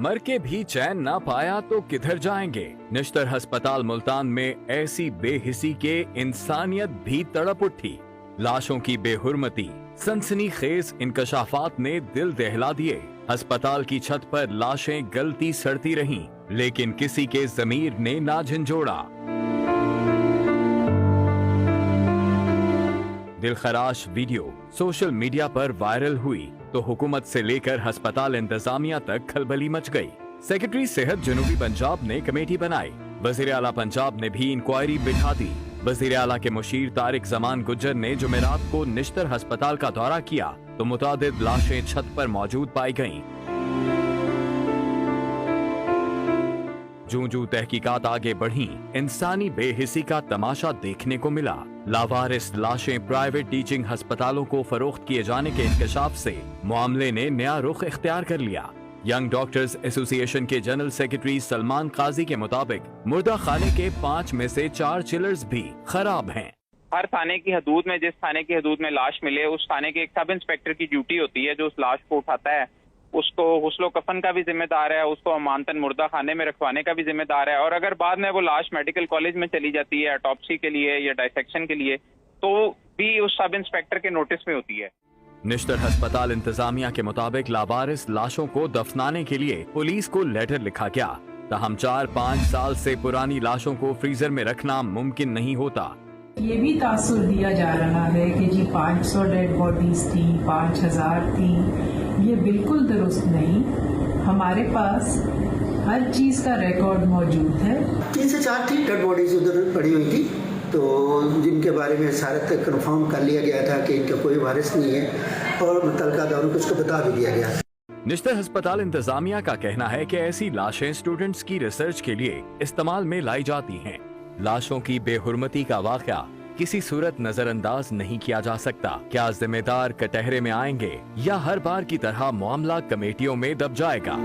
मर के भी चैन ना पाया तो किधर जाएंगे। निश्तर अस्पताल मुल्तान में ऐसी बेहिसी के इंसानियत भी तड़प उठी। लाशों की बेहुरमती, सनसनीखेज इंकशाफात ने दिल दहला दिए। अस्पताल की छत पर लाशें गलती सड़ती रहीं, लेकिन किसी के ज़मीर ने ना झंझोड़ा। दिलखराश वीडियो सोशल मीडिया पर वायरल हुई तो हुकूमत से लेकर अस्पताल इंतजामिया तक खलबली मच गई। सेक्रेटरी सेहत जनूबी पंजाब ने कमेटी बनाई। वजीर आला पंजाब ने भी इंक्वायरी बिठा दी। वजीर आला के मुशीर तारिक जमान गुज्जर ने जुमेरात को निश्तर अस्पताल का दौरा किया तो मुतादिद लाशें छत पर मौजूद पाई गयीं। जूं-जूं तहकीकात आगे बढ़ी, इंसानी बेहिसी का तमाशा देखने को मिला। लावारिस लाशें प्राइवेट टीचिंग अस्पतालों को फरोख्त किए जाने के इंकशाफ से मामले ने नया रुख इख्तियार कर लिया। यंग डॉक्टर्स एसोसिएशन के जनरल सेक्रेटरी सलमान काजी के मुताबिक मुर्दा खाने के 5 में से 4 चिलर्स भी खराब हैं। हर थाने की हदूद में, जिस थाने की हदूद में लाश मिले, उस थाने के एक सब इंस्पेक्टर की ड्यूटी होती है जो उस लाश को उठाता है, उसको गुस्लो कफन का भी जिम्मेदार है, उसको अमानतन मुर्दा खाने में रखवाने का भी जिम्मेदार है। और अगर बाद में वो लाश मेडिकल कॉलेज में चली जाती है ऑटोप्सी के लिए या डायसेक्शन के लिए, तो भी उस सब इंस्पेक्टर के नोटिस में होती है। निश्तर अस्पताल इंतजामिया के मुताबिक लावारिस लाशों को दफनाने के लिए पुलिस को लेटर लिखा गया। ताहम 4-5 साल से पुरानी लाशों को फ्रीजर में रखना मुमकिन नहीं होता। ये भी तासुर दिया जा रहा है कि जी 500 डेड बॉडीज थी, 5000 थी। ये बिल्कुल दुरुस्त नहीं। हमारे पास हर चीज का रिकॉर्ड मौजूद है। 3 से 4 थी डेड बॉडीज उधर पड़ी हुई थी, तो जिनके बारे में सारा तक कंफर्म कर लिया गया था कि इनका कोई वारिस नहीं है और मुतल्लिका अदालत को उसको बता भी दिया गया। निश्तर अस्पताल इंतजामिया का कहना है कि ऐसी लाशें स्टूडेंट्स की रिसर्च के लिए इस्तेमाल में लाई जाती हैं। लाशों की बेहुरमती का वाक़या किसी सूरत नजरअंदाज नहीं किया जा सकता। क्या जिम्मेदार कटहरे में आएंगे या हर बार की तरह मामला कमेटियों में दब जाएगा?